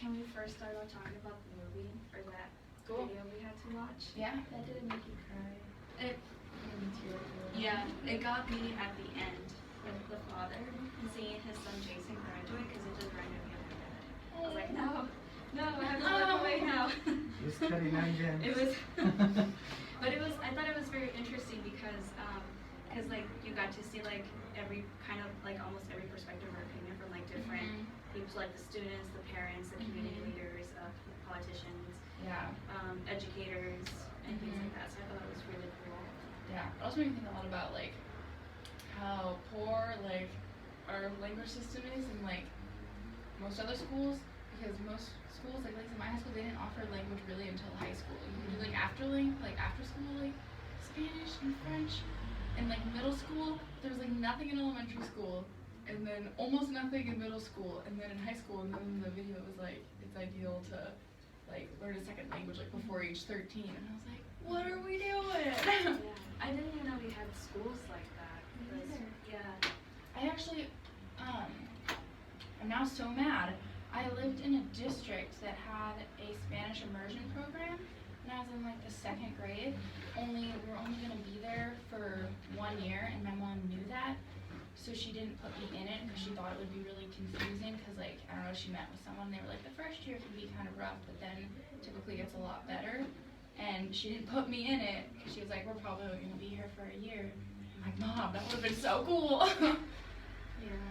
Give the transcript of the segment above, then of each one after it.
can we first start out talking about the movie or that video we had to watch? Yeah. That didn't make you cry. It yeah, it got me at the end with the father seeing his son Jason graduate because it just reminded me of my dad. I was like, no, I have to look away now. It was cutting again. It was, but it was. I thought it was very interesting because like you got to see like every kind of like almost every perspective or opinion from like different people, like the students, the parents, the community leaders, politicians, educators, and things like that. So I thought it was really cool. Yeah, it also made me think a lot about like how poor like our language system is in like most other schools, because most schools like in my high school they didn't offer language really until high school. You could do like after school like Spanish and French, and like middle school there was like nothing in elementary school, and then almost nothing in middle school, and then in high school, and then in the video it was like it's ideal to like learn a second language like before age 13, and I was like, what are we doing? Yeah. I didn't even know we had schools like that. Yeah. I actually, I'm now so mad. I lived in a district that had a Spanish immersion program when I was in like the 2nd grade. We were only gonna be there for 1 year, and my mom knew that, so she didn't put me in it because she thought it would be really confusing. Because like I don't know, she met with someone, and they were like the first year can be kind of rough, but then typically gets a lot better. And she didn't put me in it because she was like, we're probably only going to be here for a year. I'm like, Mom, that would have been so cool. Yeah.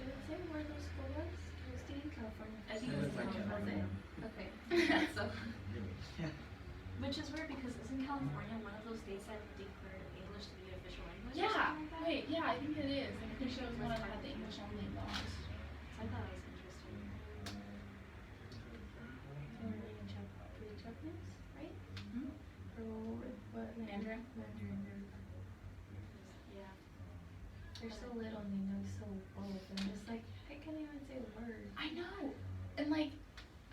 Did it say where the school was? It was in California. I think it was in California. Okay. So, which is weird because isn't California one of those states that declared English to be an official language? Yeah, or something like that? wait, yeah, I think it is. I'm pretty sure it was one that had the English only laws. So I thought it was interesting. So we're learning Japanese, right? Or what? Mandarin? Mandarin. Yeah. They're so little and they know so both. And I'm just like, I can't even say a word. I know. And like,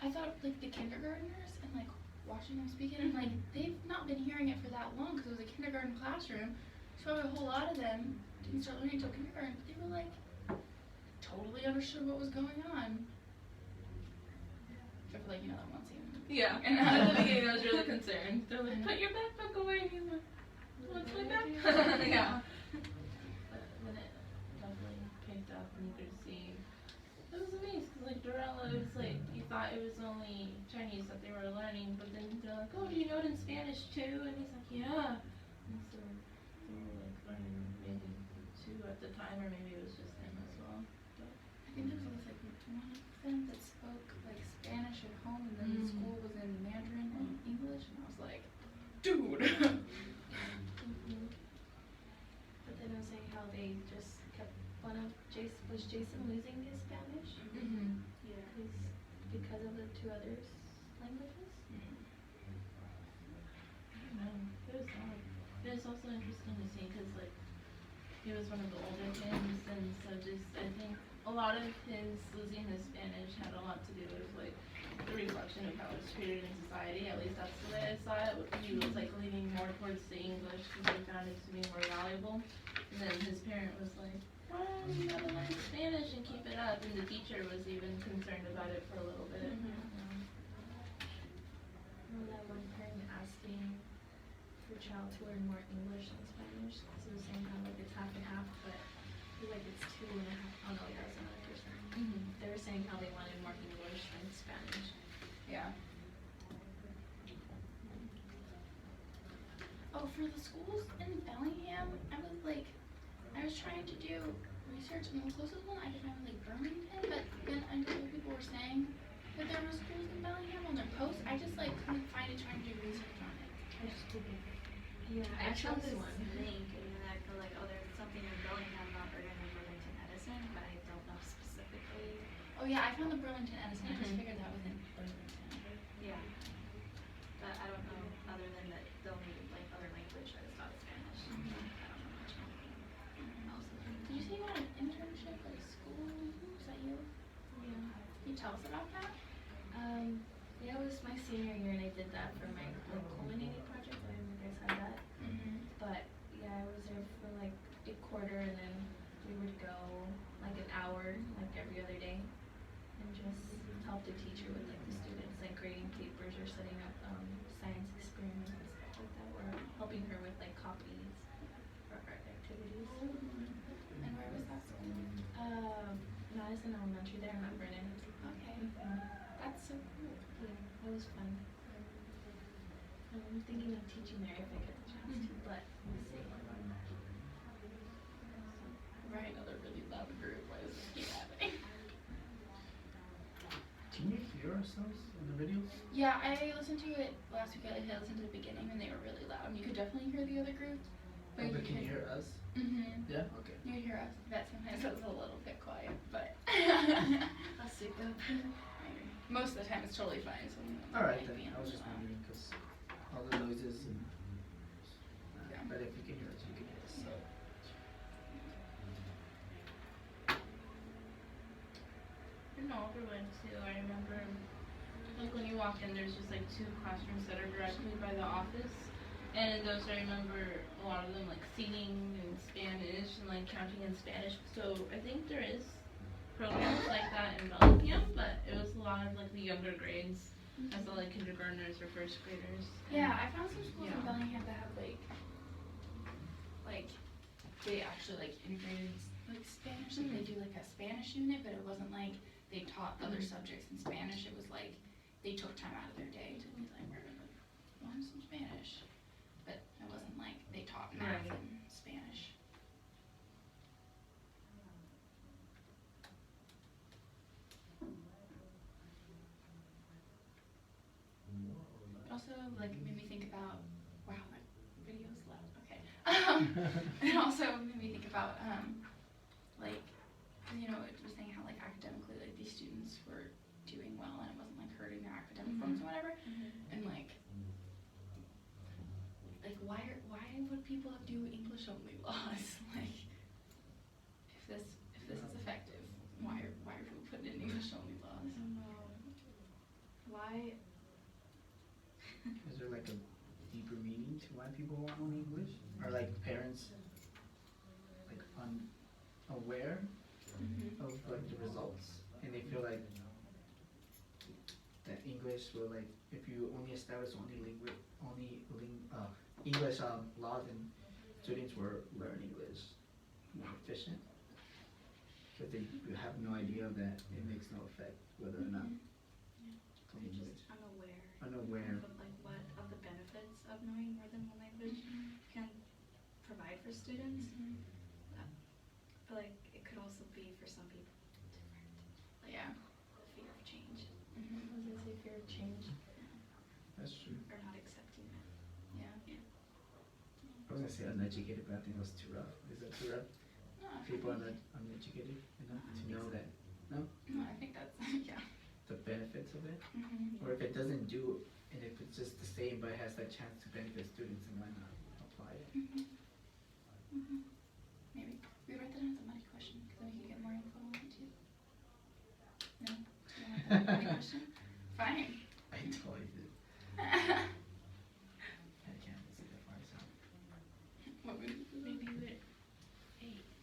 I thought like the kindergartners and like watching them speak it, and like they've not been hearing it for that long because it was a kindergarten classroom. So a whole lot of them didn't start learning until kindergarten, but they were like totally understood what was going on. Except for like, that one scene. Yeah, and at the beginning I was really concerned. They're like, put your backpack away. And he's like, what's my backpack? Yeah. But when it definitely picked up and you could see, it was amazing because like Dorella, it was like, you thought it was only Chinese that they were learning, but then they're like, oh, do you know it in Spanish too? And he's like, yeah. And so they were like learning maybe 2 at the time, or maybe it was just him as well. But I think there was like one of them that spoke like Spanish at home, and then the school was in Mandarin and English, and I was like, dude. But then I was saying how they just kept was Jason losing his Spanish? Yeah. Because of the 2 others languages? I don't know. It was odd. But it's also interesting to see because like he was one of the older kids, and so just I think a lot of his losing his Spanish had a lot to do with like the reflection of how it was treated in society. At least that's the way I saw it. He was like leaning more towards the English because he found it to be more valuable. And then his parent was like, "Well, you gotta learn Spanish and keep it up." And the teacher was even concerned about it for a little bit. Well, that one parent asking her child to learn more English than Spanish. So it was saying how like it's half and half, but I feel like it's 2 and a half. Oh no, that was another person. They were saying how they wanted more English than Spanish. Yeah. Oh, for the schools in Bellingham, I was trying to do research, and the closest one I could find was like Birmingham, but then I know people were saying that there were schools in Bellingham on their posts. I just like couldn't find it trying to do research on it. I just Googled it. Yeah, I found found this one. link, and then I feel like, oh, there's something in Bellingham, not Burlington, Edison, but I don't know specifically. Oh yeah, I found the Burlington Edison. I just figured that was in Burlington. Yeah. But I don't know, other than that they'll need like other language, I just thought Spanish. I don't know much else. Did you say you had an internship at a school? Was that you? Yeah. Can you tell us about that? Yeah, it was my senior year and I did that for my like culminating project. I don't know if you guys had that. But yeah, I was there for like a quarter, and then we would go like an hour like every other day and just help the teacher with like the students like grading papers or setting up science experiments and stuff like that, or helping her with like copies for art activities. And where was that school? Madison Elementary there in Mount Vernon. Okay. That's so cool. Yeah, it was fun. I'm thinking of teaching there if I get the chance to, but we'll see. Right, another really loud group. Why does this keep happening? Can you hear ourselves in the videos? Yeah, I listened to it last week. I listened to the beginning and they were really loud. And you could definitely hear the other group. Oh, but can you hear us? Mm-hmm. Yeah? Okay. You could hear us. That sometimes was a little bit quiet, but I'll speak up. most of the time it's totally fine. So Alright might be then, a I was little just loud. wondering because all the noises and Yeah. but if you can hear us, you can hear us. So. In the older one too, I remember, like when you walk in, there's just like 2 classrooms that are directly by the office. And in those I remember a lot of them like singing in Spanish and like counting in Spanish. So I think there is programs like that in Bellingham, but it was a lot of like the younger grades, as the like kindergartners or first graders. Yeah, I found some schools in Yeah. Bellingham that have like they actually like integrated like Spanish. Like they do like a Spanish unit, but it wasn't like they taught other subjects in Spanish. It was like they took time out of their day to be like, we're gonna learn some Spanish. But it wasn't like they taught math Right. in Spanish. It also like made me think about wow, that video's loud. Okay. It also made me think about like you know it was saying how like academically like these students were doing well and it wasn't like hurting their academic performance or whatever. And like why would people do English only laws? Like if this is effective, why are people putting in English only laws? I don't know. Why? Is there like a deeper meaning to why people want only English? Or like parents like unaware of like the results and they feel like that English will like if you only establish English laws and students will learn English more efficient. But you have no idea that it makes no effect whether or not They're just unaware unaware. of like what of the benefits of knowing more than one language can provide for students. I feel like it could also be for some people different. Like Yeah. the fear of change I was gonna say fear of change. That's true. or not accepting it. Yeah. I was gonna say uneducated, but I think that was too rough. Is that too rough? No, I People are think- not uneducated enough to know that No, I think that's yeah. the benefits of it. Mm-hmm. Or if it doesn't do, and if it's just the same but has that chance to benefit students, then why not apply it? Maybe we write that down as a money question because then we can get more info on it too. No, you don't want that money question? Fine. I totally did. I can't see that far out. What would Maybe you would,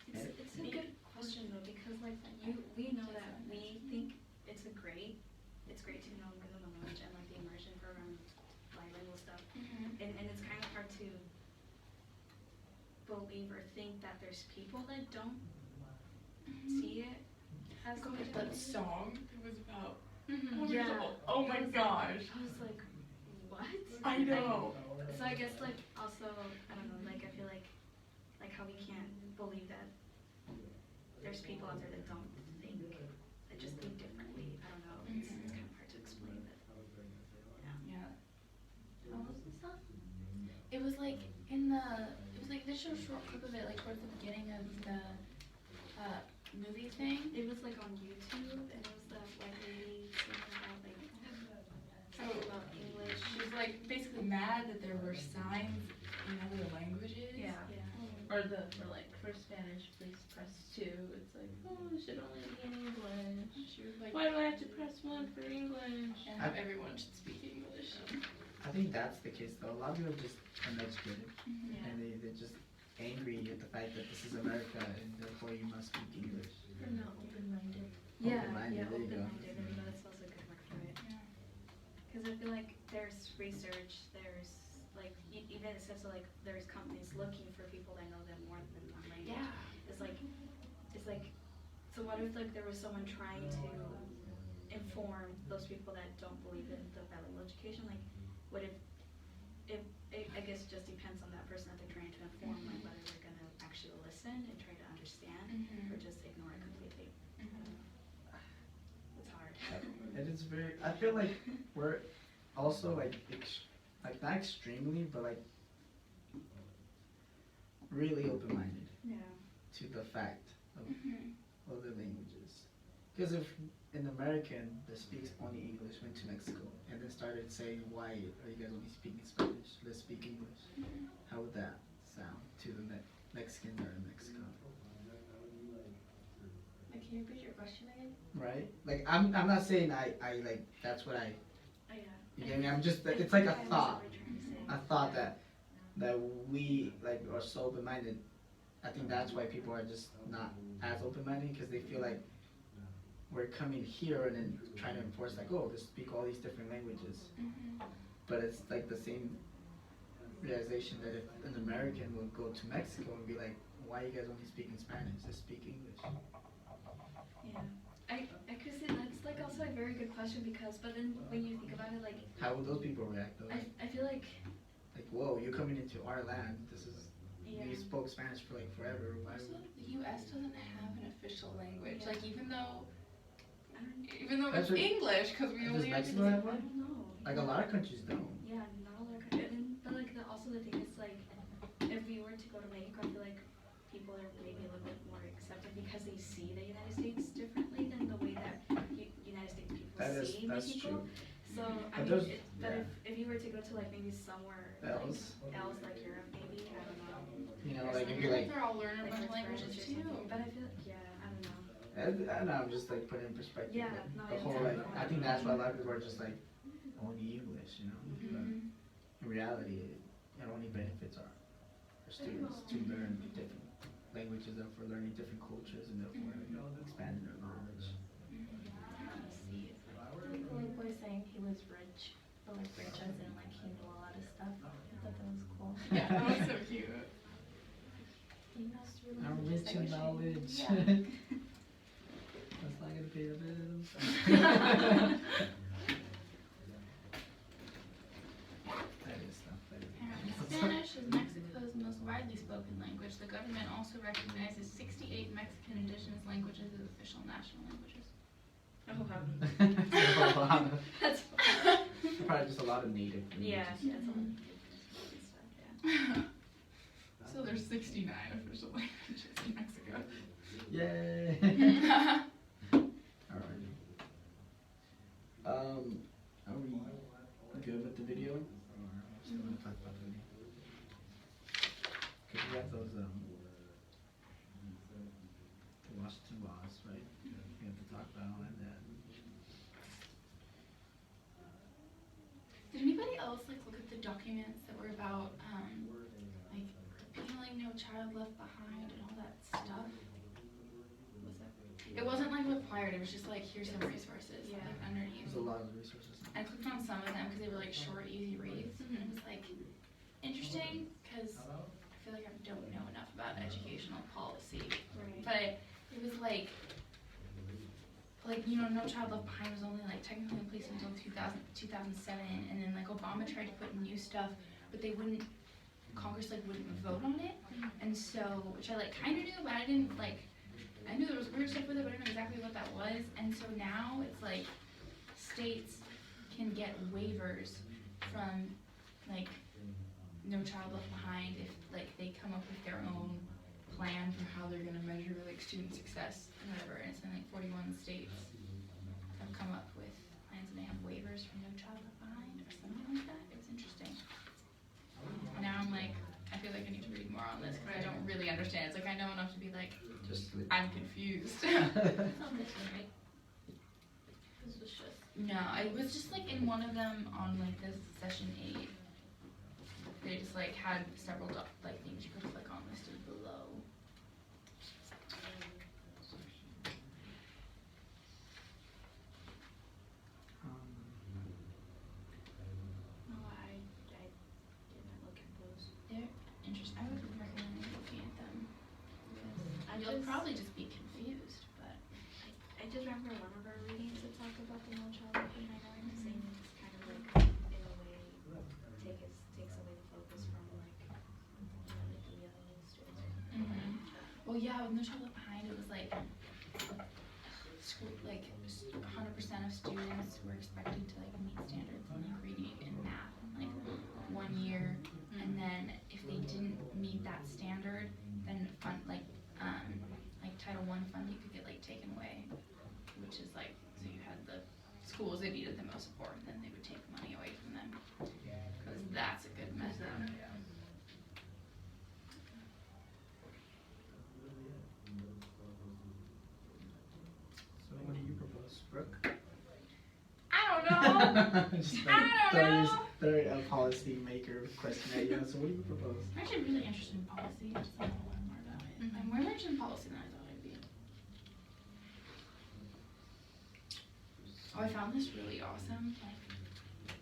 It's a good question though because like we know that we think it's great to know more than one language and like the immersion program, bilingual stuff. And it's kind of hard to believe or think that there's people that don't see it as Go with that song. It was about. Yeah. Oh my gosh. I was like, what? I know. So I guess like also I don't know like I feel like how we can't believe that there's people out there that don't think that just think differently. I don't know. It's kind of hard to explain, but Yeah. what was the song? It was like in the. It was like they showed a short clip of it like towards the beginning of the movie thing. it was like on YouTube and it was the white lady singing about like talking about English. She was like basically mad that there were signs in other languages. Yeah. Or for like for Spanish, please press 2. It's like, oh, it should only be in English. She was like, Why do I have to press 1 for English? and everyone should speak English. I think that's the case though. A lot of people are just uneducated Yeah. and they're just angry at the fact that this is America and therefore you must speak English. Or not open-minded. Yeah, Open-minded, yeah, there you go. open-minded. Maybe that's also good. feel like there's research, there's like even it says like there's companies looking for people that know them more than one language. Yeah. It's like so what if like there was someone trying to inform those people that don't believe in the bilingual education? Like, what if I guess it just depends on that person that they're trying to inform, like whether they're gonna actually listen and try to understand or just ignore it completely. It's hard. It is very. I feel like we're also like not extremely, but like really open-minded Yeah. to the fact of other languages. Because if an American that speaks only English went to Mexico and then started saying, "Why are you guys only speaking Spanish? Let's speak English." How would that sound to the Mexicans that are in Mexico? Like, can you repeat your question again? Right? Like I'm not saying I like that's what I. Oh, yeah. You get me? I'm just. It's like a thought. A thought that we like are so open-minded. I think that's why people are just not as open-minded, because they feel like we're coming here and then trying to enforce like, oh, let's speak all these different languages. But it's like the same realization that if an American would go to Mexico and be like, why are you guys only speaking Spanish? Just speak English. Yeah. I could say that's like also a very good question because, but then when you think about it, like, How would those people react though? I feel like, Whoa, you're coming into our land. This is yeah. you spoke Spanish for like forever. Why? Also, the U.S. doesn't have an official language. Yeah. Like even though That's it's what- English, because we Does only have Mexico have I one? don't know. Like a lot of countries don't. Yeah, not all our countries. But like also the thing is like, if we were to go to Mexico, I feel like people are maybe a little bit more accepting because they see the United States differently than the way that United States people That's see true. Mexico. So But I mean, there's- but yeah. if you were to go to like maybe somewhere Else. like Europe, maybe I don't know. You know, Or like if something you're like, they're all learning a like bunch of with languages French or too. something. But I feel like, yeah, I don't know. I don't know, I'm just like putting in perspective. Yeah, like, no, the I whole like, understand. I think that's why a lot of people are just like only English, you know. But in reality, it only benefits our students to learn different languages and for learning different cultures and therefore expanding their knowledge. Like the little boy saying he was rich, but like rich as in like he knew a lot of stuff. I thought that was cool. Yeah, that was so cute. He knows really I'm good rich in distinguishing. knowledge. Yeah. That's not gonna pay the bills. That is stuff. That is. Spanish is Mexico's most widely spoken language. The government also recognizes 68 Mexican indigenous languages as official national languages. Oh wow. That's a lot. That's Probably just a lot of native yeah, languages. that's a lot of different stuff, yeah. So there's 69 official languages in Mexico. Yay! Alright. Are we good with the video? Or still wanna talk about the video? Cause we have those the Washington laws, right? We have to talk about and then. Did anybody else like look at the documents that were about like repealing No Child Left Behind and all that stuff? Was that? It wasn't like required. It was just like here's some resources Yeah. like underneath. There's a lot of resources. I clicked on some of them because they were like short, easy reads, and it was like interesting because I feel like I don't know enough about educational policy. Right. But it was like you know, No Child Left Behind was only like technically in place until 2007, and then like Obama tried to put new stuff, but they wouldn't. Congress like wouldn't vote on it, and so which I like kind of knew, but I didn't like. I knew there was weird stuff with it, but I didn't know exactly what that was, and so now it's like states can get waivers from like No Child Left Behind if like they come up with their own plan for how they're gonna measure like student success and whatever. And it's in like 41 states have come up with plans and they have waivers from No Child Left Behind or something like that. It's interesting. And now I'm like, I feel like I need to read more on this because I don't really understand. It's like I know enough to be like, Just I'm confused. It's not this one, right? This was just. No, it was just like in one of them on like this session 8. They just like had several like things you could click on listed below. they'll probably just be confused, but. I just remember one of our readings that talked about the No Child Left Behind argument, saying it's kind of like, in a way, takes away the focus from like, like the ELL students. Well, yeah, with No Child Left Behind, it was like, school, like 100% of students were expected to like meet standards in like reading and math in like 1 year, and then if they didn't meet that standard, then Title I funding could get like taken away, which is like, so you had the schools that needed the most support, and then they would take money away from them, because that's a good method. So what do you propose, Brooke? I don't know. Just I don't know. Throw a policy maker question at you. So what do you propose? I'm actually really interested in policy. I just want to learn more about it. I'm more interested in policy than I thought I'd be. Oh, I found this really awesome, like,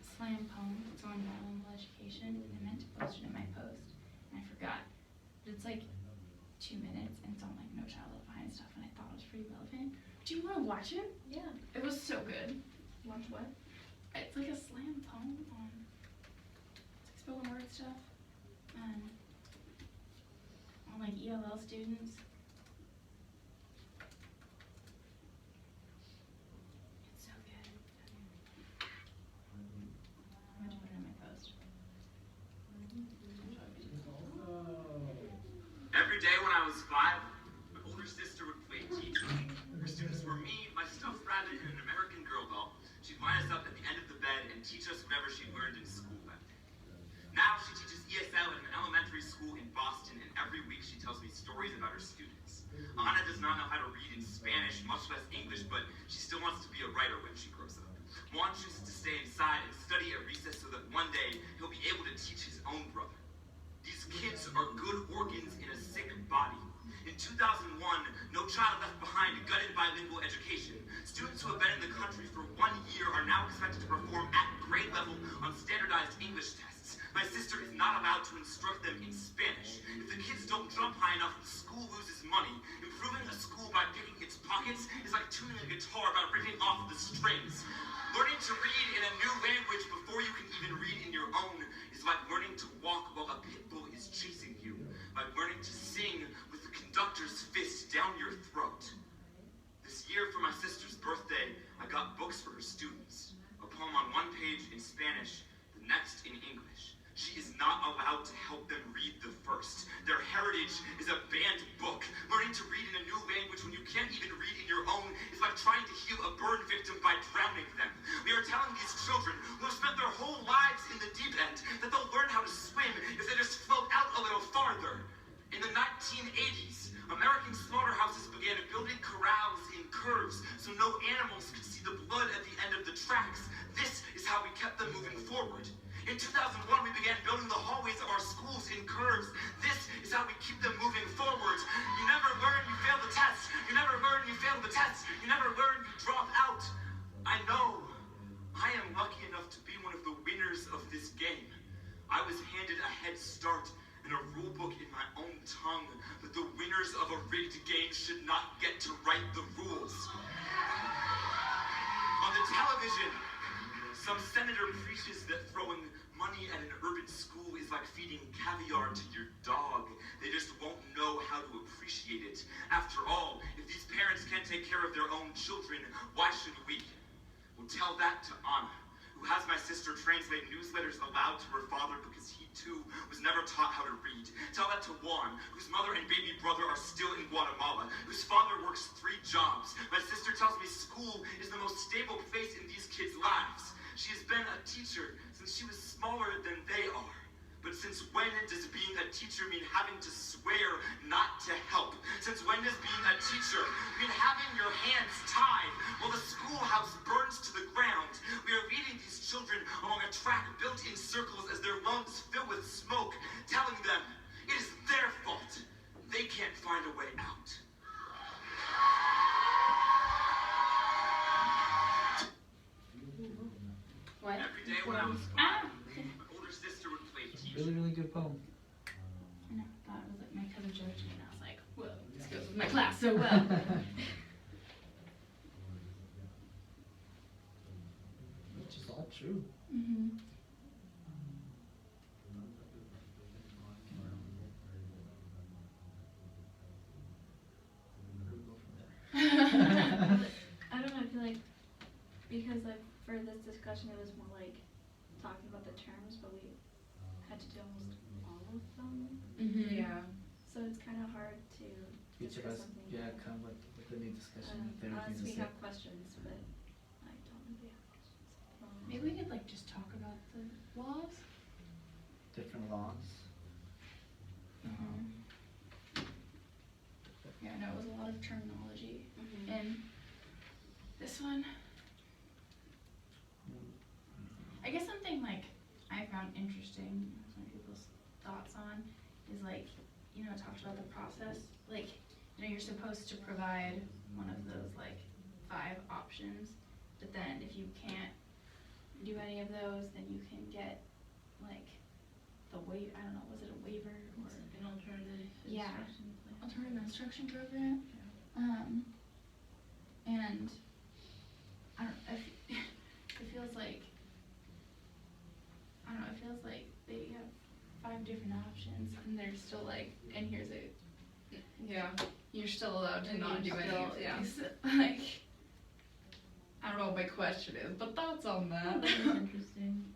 slam poem. It's on bilingual education, and I meant to post it in my post, and I forgot. But it's like 2 minutes, and it's on like No Child Left Behind stuff, and I thought it was pretty relevant. Do you want to watch it? Yeah. It was so good. Watch what? It's like a slam poem on like spoken word stuff, on like ELL students. It's so good. I'm going to put it in my post. Every day when I was 5, my older sister would play teacher. Her students were me, my stuffed rabbit, and an American Girl doll. She'd line us up at the end of the bed and teach us whatever she learned in school that day. Now she teaches ESL at an elementary school in Boston, and every week she tells me stories about her students. Anna does not know how to read in Spanish, much less English, but she still wants to be a writer when she grows up. Juan chooses to stay inside and study at recess so that one day he'll be able to teach his own brother. These kids are good organs in a sick body. In 2001, No Child Left Behind gutted bilingual education. Students who have been in the country for 1 year are now expected to perform at grade level on standardized English tests. My sister is not allowed to instruct them in Spanish. If the kids don't jump high enough, the school loses money. Improving a school by picking its pockets is like tuning a guitar by ripping off the strings. Learning to read in a new language before you can even read in your own is like learning to walk while a pit bull is chasing you. Like learning to sing with the conductor's fist down your throat. This year for my sister's birthday, I got books for her students. A poem on one page in Spanish, the next in English. She is not allowed to help them read the first. Their heritage is a banned book. Learning to read in a new language when you can't even read in your own is like trying to heal a burn victim by drowning them. We are telling these children who have spent their whole lives in the deep end that they'll learn how to swim if they just float out a little farther. In the 1980s, American slaughterhouses began building corrals in curves so no animals could see the blood at the end of the tracks. This is how we kept them moving forward. In 2001, we began building the hallways of our schools in curves. This is how we keep them moving forward. You never learn, you fail the test. You never learn, you fail the test. You never learn, you drop out. I know. I am lucky enough to be one of the winners of this game. I was handed a head start and a rule book in my own tongue, but the winners of a rigged game should not get to write the rules. On the television, some senator preaches that throwing money at an urban school is like feeding caviar to your dog. They just won't know how to appreciate it. After all, if these parents can't take care of their own children, why should we? Well, tell that to Anna, who has my sister translate newsletters aloud to her father because he too was never taught how to read. Tell that to Juan, whose mother and baby brother are still in Guatemala, whose father works 3 jobs. My sister tells me school is the most stable place in these kids' lives. She has been a teacher since she was smaller than they are. But since when does being a teacher mean having to swear not to help? Since when does being a teacher mean having your hands tied while the schoolhouse burns to the ground? We are leading these children along a track built in circles as their lungs fill with smoke, telling them it is their fault. They can't find a way out. What? Every day when I was 5, my older sister would play teacher. Really, really good poem. I know, I thought it was like my cousin Georgie, and I was like, whoa, this goes my class so well. Which is all true. Mm-hmm. Where do we go from there? I don't know, I feel like, because like for this discussion it was more like talking about the terms, but we had to do almost all of them. Mm-hmm. Yeah. So it's kind of hard to Each of discuss us, something. yeah, come with a new discussion if there are Unless things to we say. have questions, but I don't really have questions. Maybe we could like just talk about the laws. Different laws. Mm-hmm. Yeah, no, it was a lot of terminology. Mhm. And this one, I guess something like I found interesting, some people's thoughts on, is like, you know, it talked about the process. Like, you know, you're supposed to provide one of those like 5 options, but then if you can't do any of those, then you can get like the I don't know, was it a waiver or It's like an alternative Yeah. instruction plan. alternative instruction program? And I don't, it feels like, I don't know, it feels like they have 5 different options and they're still like, and here's a, Yeah. you're still allowed to And not do you're any still- of yeah. these. Like, I don't know what my question is, but thoughts on that? That is interesting.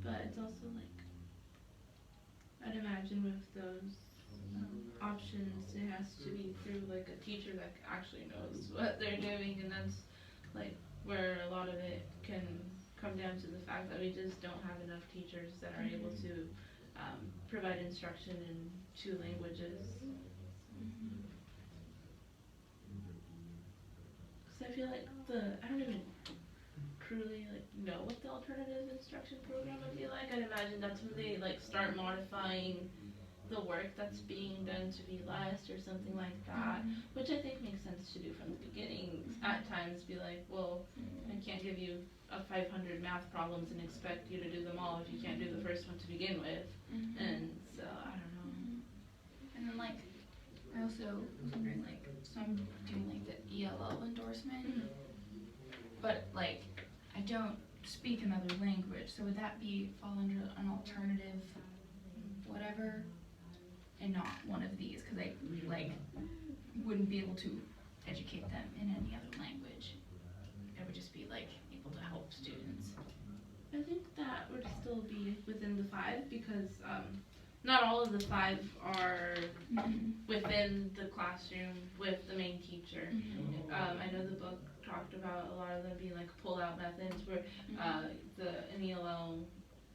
But it's also like, I'd imagine with those options, it has to be through like a teacher that actually knows what they're doing, and that's like where a lot of it can come down to the fact that we just don't have enough teachers that are able to provide instruction in 2 languages. Because I feel like I don't even truly like know what the alternative instruction program would be like. I'd imagine that's when they like start modifying the work that's being done to be less or something like that, which I think makes sense to do from the beginning. At times be like, well, I can't give you a 500 math problems and expect you to do them all if you can't do the first one to begin with. And so I don't know. And then like, I also was wondering like, so I'm doing like the ELL endorsement, but like, I don't speak another language, so would that fall under an alternative whatever, and not one of these, because I like wouldn't be able to educate them in any other language. It would just be like able to help students. I think that would still be within the 5 because not all of the 5 are within the classroom with the main teacher. I know the book talked about a lot of them being like pull-out methods where an ELL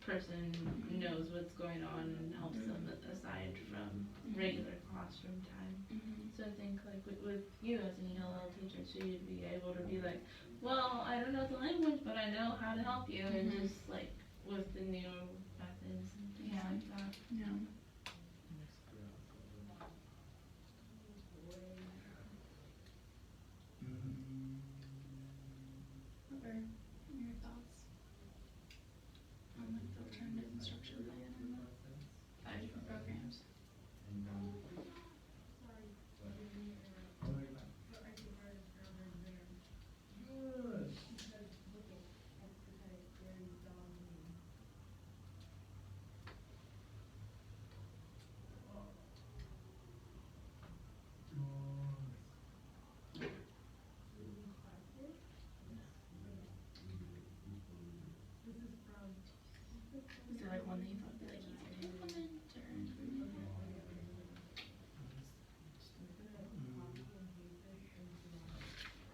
person knows what's going on and helps them aside from regular classroom time. So I think like with you as an ELL teacher, so you'd be able to be like, well, I don't know the language, but I know how to help you, and just like with the new methods and things like that. Yeah. What are your thoughts on like the alternative instruction plan and the 5 different programs? Is there like one that you thought would be like easier to implement or?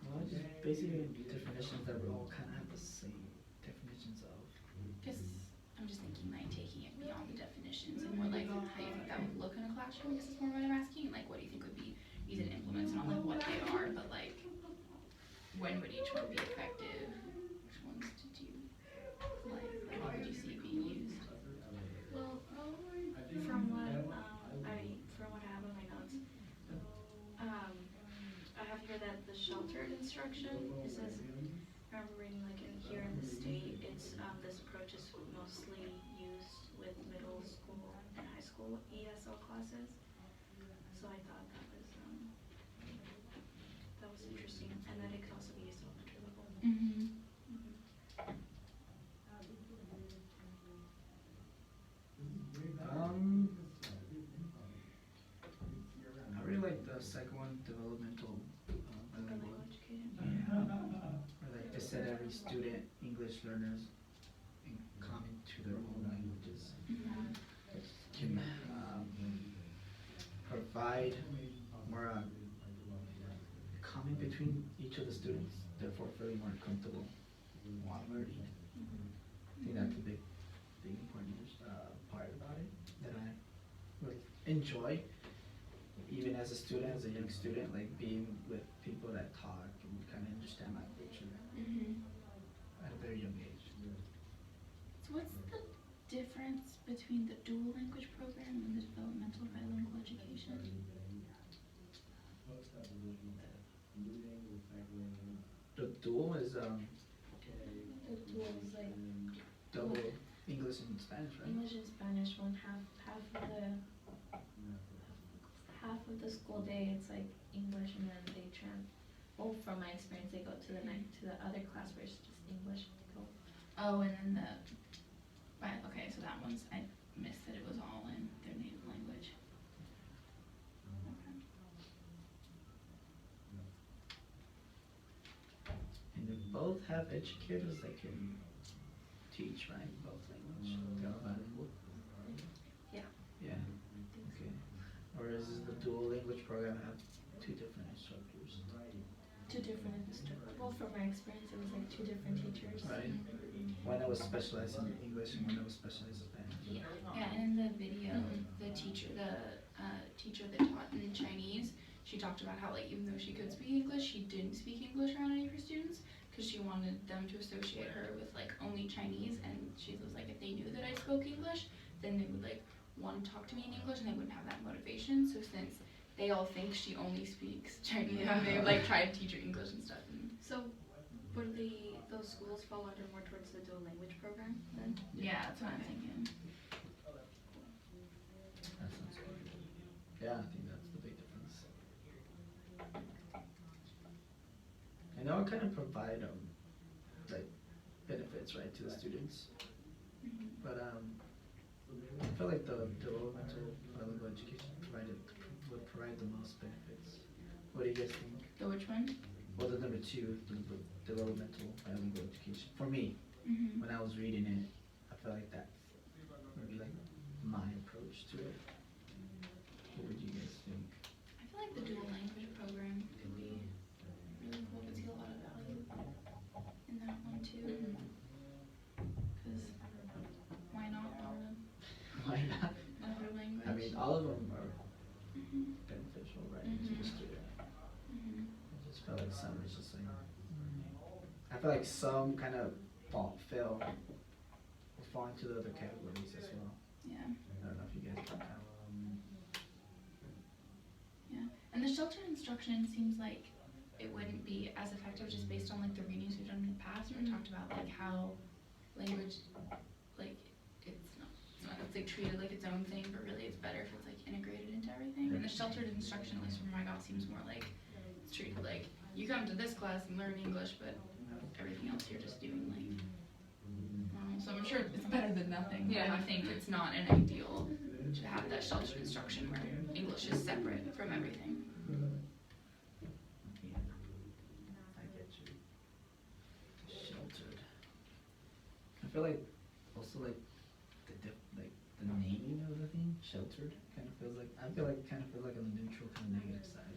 Well, just basically definitions that we all kind of have the same definitions of. Because I'm just thinking like taking it beyond the definitions and more like how you think that would look in a classroom. This is more what I'm asking. Like, what do you think would be easy to implement? Not like what they are, but like when would each one be effective? Which ones did you like? How would you see it being used? Well, from what I have on my notes, I have here that the sheltered instruction, it says, I remember reading like here in the state, this approach is mostly used with middle school and high school ESL classes. So I thought that was second one, developmental bilingual. education. Or like they said, every student, English learners, in common to their own languages, can provide more common between each of the students, therefore feeling more comfortable while learning. I think that's a big important part about it that I really enjoy, even as a student, as a young student, like being with people that talk and kind of understand my culture at a very young age. So what's the difference between the dual language program and the developmental bilingual education? The dual is The dual is like double English and Spanish, right? English and Spanish. One half of the school day it's like English, and then they from my experience they go to the other class where it's just English. Oh, and then okay, so that one's, I missed that it was all in their native language. Okay. And they both have educators that can teach, right? Both language. They're all bilingual. Yeah. Yeah. Okay. Or is the dual language program have two different instructors? Two different. Well, from my experience, it was like two different teachers. Right. One that was specialized in English and one that was specialized in Spanish. Yeah, and in the video, the teacher that taught in Chinese, she talked about how, like, even though she could speak English, she didn't speak English around any of her students because she wanted them to associate her with, like, only Chinese, and she was like, if they knew that I spoke English, then they would, like, want to talk to me in English and they wouldn't have that motivation. So since they all think she only speaks Chinese, they, like, try to teach her English and stuff. So, would those schools fall under more towards the dual language program then? Yeah, that's what I'm thinking. That sounds good. Yeah, I think that's the big difference. I know it kind of provide like benefits, right, to the students, but I feel like the developmental bilingual education would provide the most benefits. What do you guys think? The which one? Well, the number two, the developmental bilingual education. For me, when I was reading it, I felt like that would be like my approach to it. What would you guys think? I feel like the dual language program could be really cool to see a lot of value in that one too. Because why not learn Why not? another language? I mean, all of them are beneficial, right, to the student. I just felt like some is just like, I feel like some kind of fall into the other categories as well. Yeah. I don't know if you guys got that. Yeah. And the sheltered instruction seems like it wouldn't be as effective just based on, like, the readings we've done in the past where we talked about, like, how language, like, it's like treated like its own thing, but really it's better if it's, like, integrated into everything. And the sheltered instruction, at least from my got, seems more like it's treated like you come to this class and learn English, but everything else you're just doing, like, so I'm sure it's better than nothing. Yeah. I think it's not an ideal to have that sheltered instruction where English is separate from everything. Yeah. I get you. Sheltered. I feel like also like the naming of the thing, sheltered, kind of feels like on the neutral kind of negative side.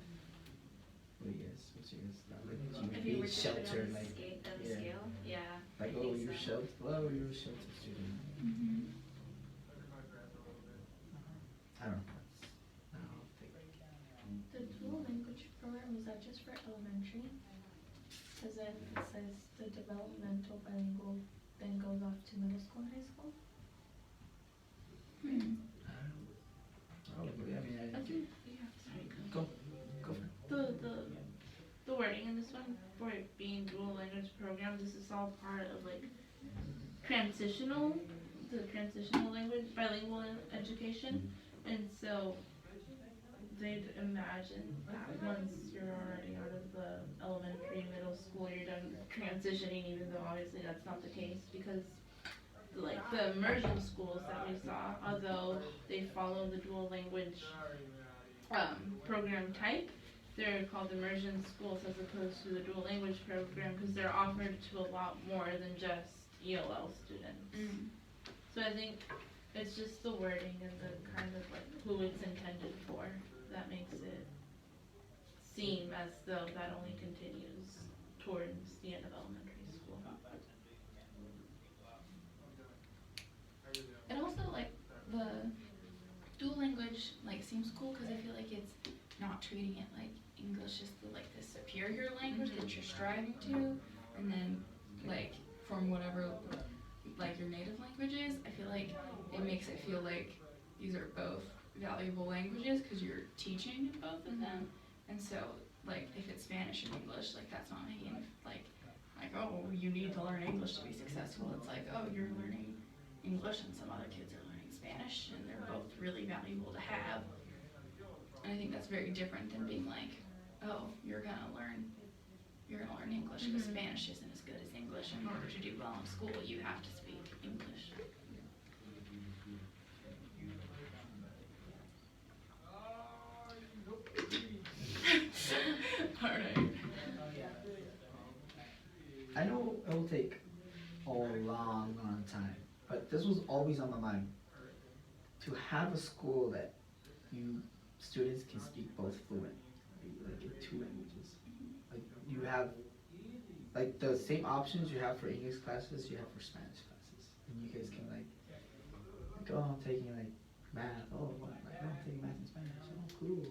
What do you guys? What's your guys? Like If you you be were to put it sheltered, on like the scale, yeah. like I oh think you're so. sheltered. Well, you're a sheltered student. I don't know. I don't think. The dual language program, is that just for elementary? Because then it says the developmental bilingual then goes off to middle school and high school? Probably. I mean, I think, yeah, sorry. go for it. The wording in this one for it being dual language program, this is all part of like transitional language, bilingual education, and so they'd imagine that once you're already out of the elementary, middle school, you're done transitioning, even though obviously that's not the case because like the immersion schools that we saw, although they follow the dual language program type, they're called immersion schools as opposed to the dual language program, because they're offered to a lot more than just ELL students. So I think it's just the wording and the kind of like who it's intended for that makes it seem as though that only continues towards the end of elementary school. It also, like, the dual language, like, seems cool because I feel like it's not treating it like English is the, like, the superior language that you're striving to, and then, like, from whatever, like, your native language is, I feel like it makes it feel like these are both valuable languages because you're teaching in both of them, and so, like, if it's Spanish and English, like, that's not making it, like, oh, you need to learn English to be successful. It's like, oh, you're learning English and some other kids are learning Spanish, and they're both really valuable to have. And I think that's very different than being like, oh, you're gonna learn English because Spanish isn't as good as English. In order to do well in school, you have to speak English. All right. I know it will take a long, long time, but this was always on my mind. To have a school that students can speak both fluent, like in 2 languages. Like you have, like the same options you have for English classes, you have for Spanish classes, and you guys can like oh, I'm taking like math. Oh, what? Like, oh, I'm taking math and Spanish. Oh, cool.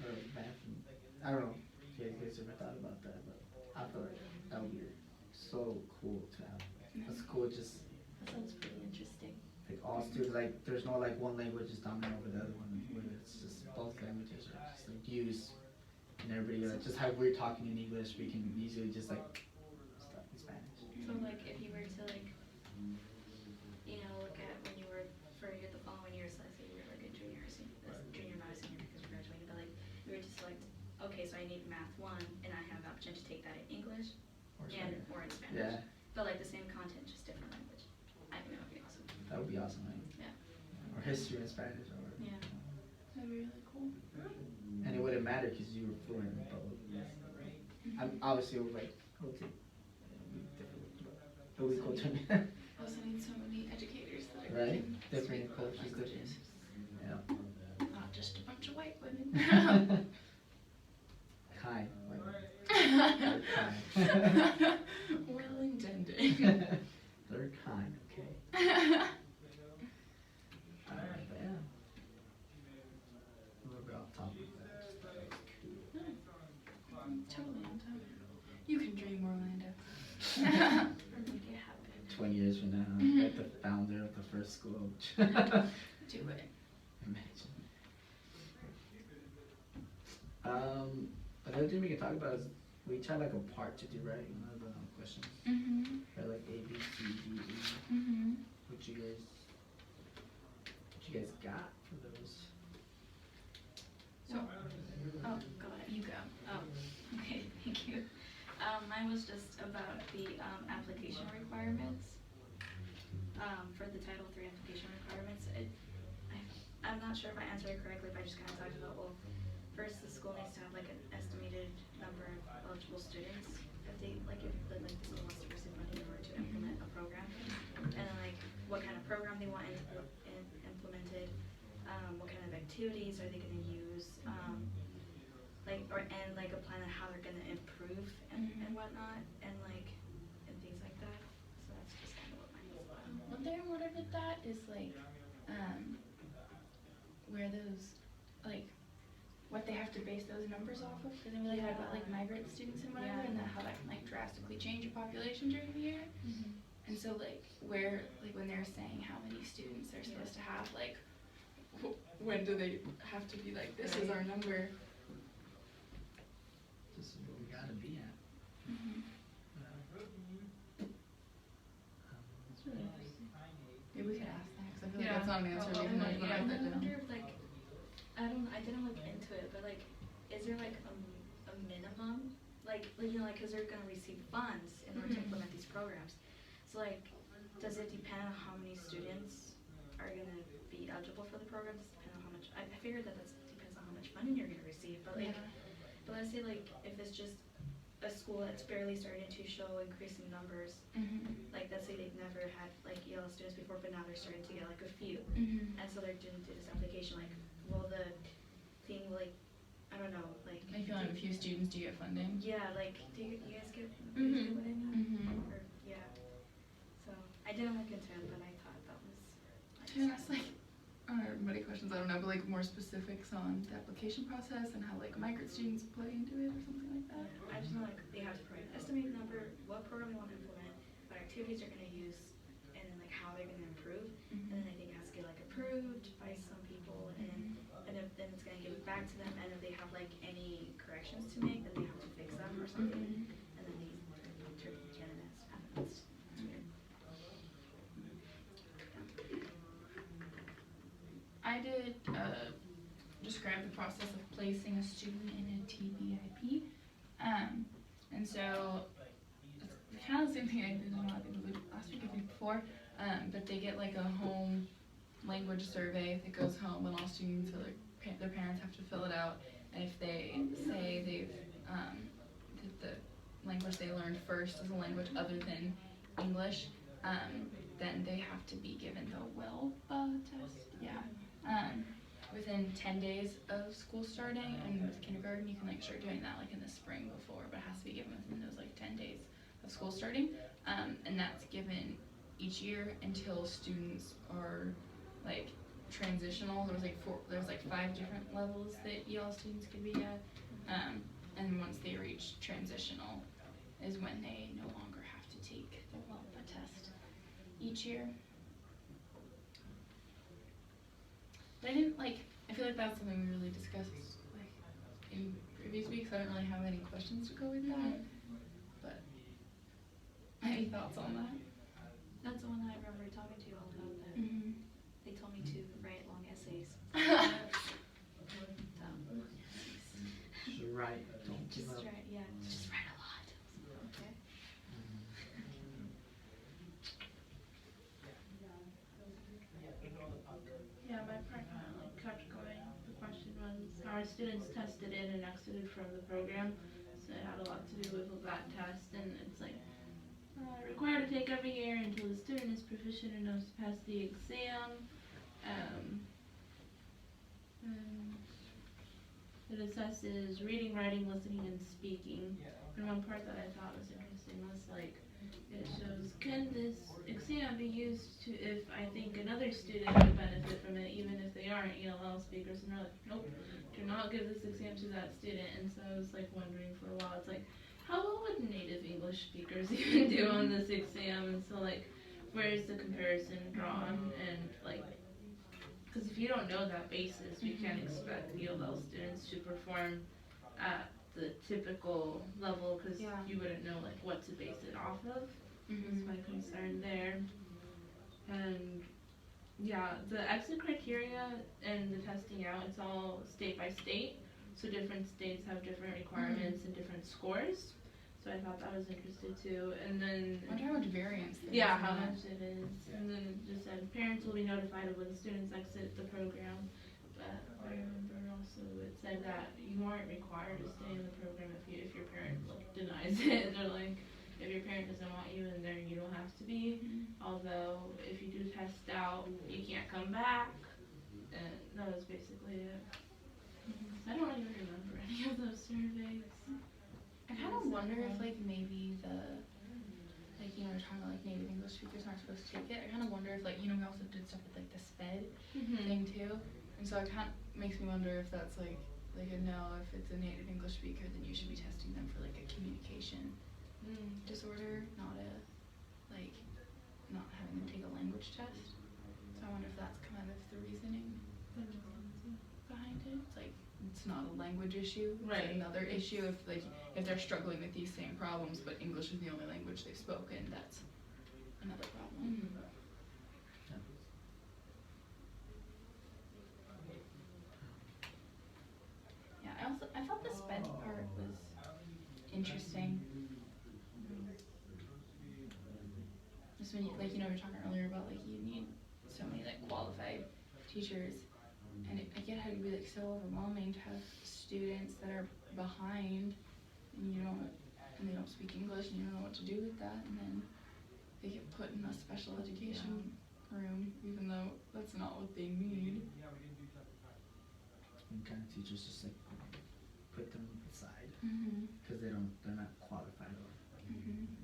Or math and I don't know if you guys ever thought about that, but I feel like that would be so cool to have a school just That sounds pretty interesting. like all students, like there's no like one language is dominant over the other one, where it's just both languages are just like used, and everybody like just how we're talking in English, we can easily just like stuff in Spanish. So like if you were to like, you know, look at when you were for the following years, let's say you were like a junior or senior, junior not a senior because you're graduating, but like you were to select, okay, so I need math 1 and I have the option to take that in English or in Spanish. Yeah, But like the same content, just different language. I think that would be awesome. that would be awesome, right? Yeah. Or history in Spanish, or Yeah. That'd be really cool. and it wouldn't matter because you were fluent in both. I'm obviously it would like it would take it would be different, but it would be cool to me. Also need so many educators that are Right? can Different speak both cultures, languages. Yeah. Not just a bunch of white women. Kind. They're kind. Well intended. They're kind, okay. But yeah. A little bit off topic, but I just thought it was cool. Totally on top. You can dream, Orlando. Or make it happen. 20 years from now, like the founder of the first school. Do it. Imagine. Another thing we can talk about is we each had like a part to do, right? One of the questions. Right, like A, B, C, D, E. What you guys got for those? So, oh, go ahead. You go. Oh, okay, thank you. Mine was just about the application requirements. For the Title III application requirements, I'm not sure if I answered it correctly, but I just kind of talked about, well, first the school needs to have like an estimated number of eligible students if they, like if the school wants to receive money in order to implement a program. And then like what kind of program they want implemented, what kind of activities are they gonna use, and like a plan on how they're gonna improve and whatnot, and things like that. So that's just kind of what mine was about. One thing I wondered with that is like, where those, like, what they have to base those numbers off of, because then we talk about like migrant students and whatever, and then how that can like drastically change a population during the year. And so like where, like when they're saying how many students they're supposed to have, like when do they have to be like, this is our number? This is what we gotta be at. That's really interesting. Maybe we could ask that, because I feel like Yeah. that's not an answer we can like Yeah, write and that I down. wonder if like, I didn't look into it, but like, is there like a minimum? Like, you know, like, cause they're gonna receive funds in order to implement these programs. So like, does it depend on how many students are gonna be eligible for the program? Does it depend on how much, I figured that depends on how much funding you're gonna receive, but like, but let's say like if it's just a school that's barely starting to show increasing numbers, like let's say they've never had like ELL students before, but now they're starting to get like a few, and so they're doing this application. Like, will the thing like, I don't know, like. I feel like a few students do get funding. Yeah, like, do you guys get what I mean? Or, yeah. So I didn't look into it, but I thought that was. Can I ask, like, I don't know, everybody questions, I don't know, but like more specifics on the application process and how like migrant students play into it or something like that? I just know like they have to provide an estimated number, what program they want to implement, what activities they're going to use, and then like how they're going to improve. And then I think it has to get like approved by some people, and then it's going to give it back to them. And if they have like any corrections to make, then they have to fix them or something. And then these turn candidates happens. It's weird. I did describe the process of placing a student in a TVIP. And so it's kind of the same thing I did, I think it was last week or the week before, but they get like a home language survey that goes home, and all students or like their parents have to fill it out. And if they say they've that the language they learned first is a language other than English, then they have to be given the WELL test. Within 10 days of school starting, and with kindergarten you can like start doing that like in the spring before, but it has to be given within those like 10 days of school starting, and that's given each year until students are like transitional. There's like 5 different levels that EL students could be at, and once they reach transitional is when they no longer have to take the WELL test each year. But I feel like that's something we really discussed like in previous weeks. I don't really have any questions to go with that. But any thoughts on that? That's the one that I remember talking to you all about. That they told me to write long essays. Just write, don't give Just up. write, yeah, just write a lot. Okay. Yeah, my part kind of like kept going. The question was how are students tested in and exited from the program? So it had a lot to do with that test, and it's like required to take every year until the student is proficient enough to pass the exam. And it assesses reading, writing, listening, and speaking. And one part that I thought was interesting was like it shows, can this exam be used to if I think another student would benefit from it, even if they aren't ELL speakers? And they're like, nope, do not give this exam to that student. And so I was like wondering for a while, it's like, how well would native English speakers even do on this exam? And so like, where's the comparison drawn? And like, because if you don't know that basis, we can't expect ELL students to perform at the typical level, because you wouldn't know like what to base it off of. That's my concern there. And yeah, the exit criteria and the testing out, it's all state by state. So different states have different requirements and different scores. So I thought that was interesting too. And then I wonder how much variance there is. yeah, how much it is. And then it just said parents will be notified of when students exit the program. But I remember also it said that you aren't required to stay in the program if your parent like denies it. They're like, if your parent doesn't want you in there, you don't have to be. Although if you do test out, you can't come back. And that was basically it. I don't even remember any of those surveys. I kind of wonder if like maybe like you know we're talking about like native English speakers aren't supposed to take it. I kind of wonder if like we also did stuff with like the SPED thing too, and so it kind of makes me wonder if that's like a no, if it's a native English speaker then you should be testing them for like a communication disorder, not having them take a language test. So I wonder if that's kind of the reasoning behind it. It's like it's not a language issue, it's Right. another issue. If they're struggling with these same problems but English is the only language they've spoken, that's another problem. Yeah, I thought the SPED part was interesting. Just when you we were talking earlier about like you need so many like qualified teachers, and I get how it can be like so overwhelming to have students that are behind and they don't speak English and you don't know what to do with that, and then they get put in a special education room even though that's not what they need. And kind of teachers just like put them aside Mhm. because they're not qualified or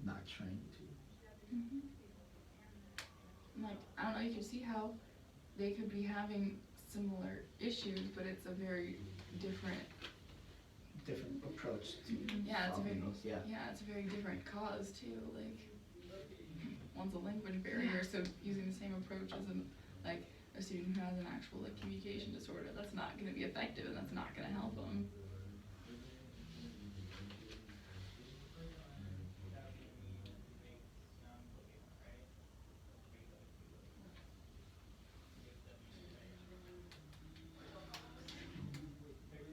not trained to. Mhm. Like, I don't know, you can see how they could be having similar issues, but it's a very different. Different approach to Yeah, it's a very solving those, yeah. yeah, it's a very different cause too. Like, one's a language barrier, so using the same approach as like a student who has an actual like communication disorder, that's not going to be effective, and that's not going to help them.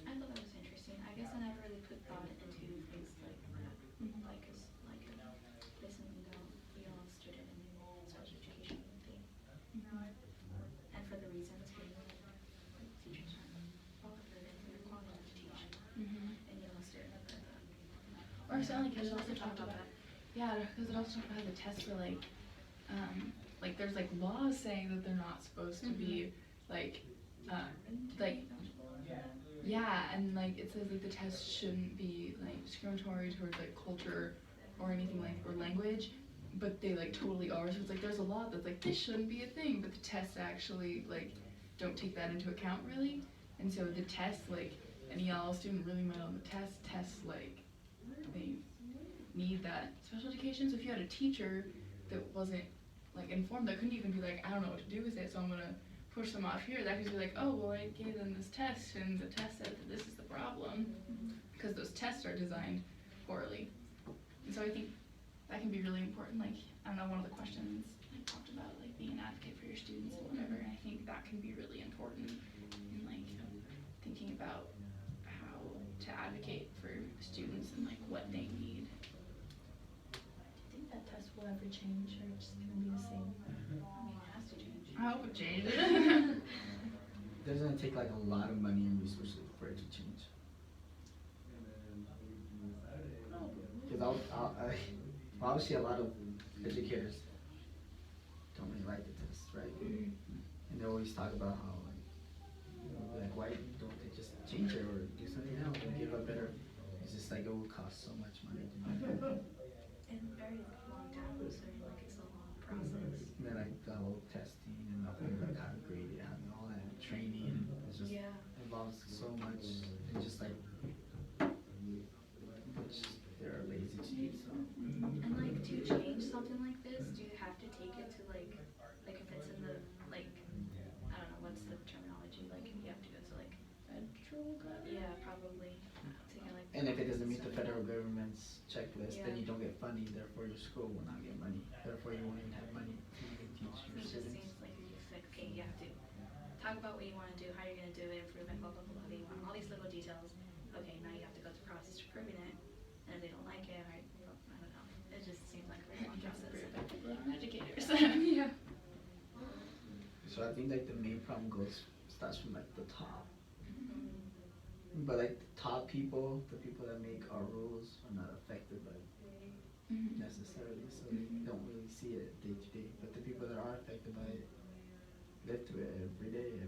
I thought that was interesting. I guess I never really put thought into things like that. Like, cause like listening to ELL student in special education thing. And for the reasons being like teachers aren't qualified and they're qualified to teach. And ELL student Or so like There's it also also talk talked about about that. yeah, because it also talked about how the tests are like there's like laws saying that they're not supposed to be like like yeah, and like it says like the test shouldn't be like discriminatory towards like culture or anything like or language, but they like totally are. So it's like there's a law that's like this shouldn't be a thing, but the tests actually like don't take that into account really. And so the test like an EL student really might on the tests like they need that special education. So if you had a teacher that wasn't like informed, that couldn't even be like, I don't know what to do with it, so I'm gonna push them off here, that could be like, oh well, I gave them this test and the test said that this is the problem, because those tests are designed poorly. And so I think that can be really important. Like, I don't know, one of the questions like talked about like being an advocate for your students and whatever, and I think that can be really important in like thinking about how to advocate for students and like what they need. Do you think that test will ever change, or it's just gonna be the same? I mean, it has to change. I hope it changes. Doesn't it take like a lot of money and resources for it to change? Because obviously a lot of educators don't really like the test, right? And they always talk about how like why don't they just change it or do something else and give a better. It's just like it will cost so much money to do that. And very long time, so like it's a long process. And then like the whole testing and the whole like how to grade it, having all that training, it's just involves so much and just like which they're lazy to do so. And like to change something like this, do you have to take it to like if it's in the like I don't know what's the terminology, like you have to go to like Federal government? yeah probably to get like And if it doesn't meet the federal government's checklist, then Yeah. you don't get funding, therefore your school will not get money. Therefore you won't even have money to even teach So your it just students. seems like it's like okay, you have to talk about what you want to do, how you're gonna do it, improve it, blah blah blah. You want all these little details. Okay, now you have to go through the process of proving it, and if they don't like it, right? Well, I don't know. It just seems like a very long process. Educators. Yeah. So I think like the main problem starts from like the top. But like the top people, the people that make our rules are not affected by it necessarily, so they don't really see it day to day. But the people that are affected by it live through it every day.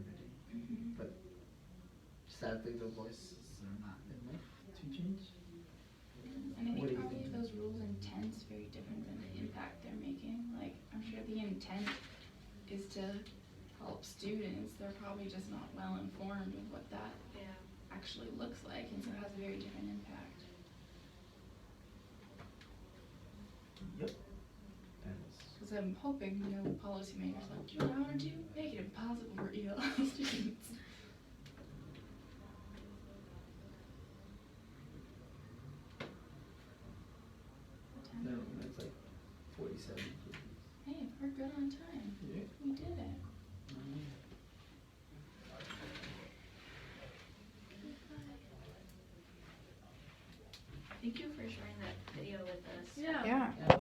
But sadly the voices are not enough to change. And I What do think you probably think? those rules' intent's very different than the impact they're making. Like, I'm sure the intent is to help students. They're probably just not well informed of what that Yeah. actually looks like, and so it has a very different impact. Yep. That is. Because I'm hoping, policymakers like, do you know how to make it impossible for ELL students. No, that's like 47. Hey, we're good on time. Yeah. We did it. Thank you for sharing that video with us. Yeah. Yeah. Yeah.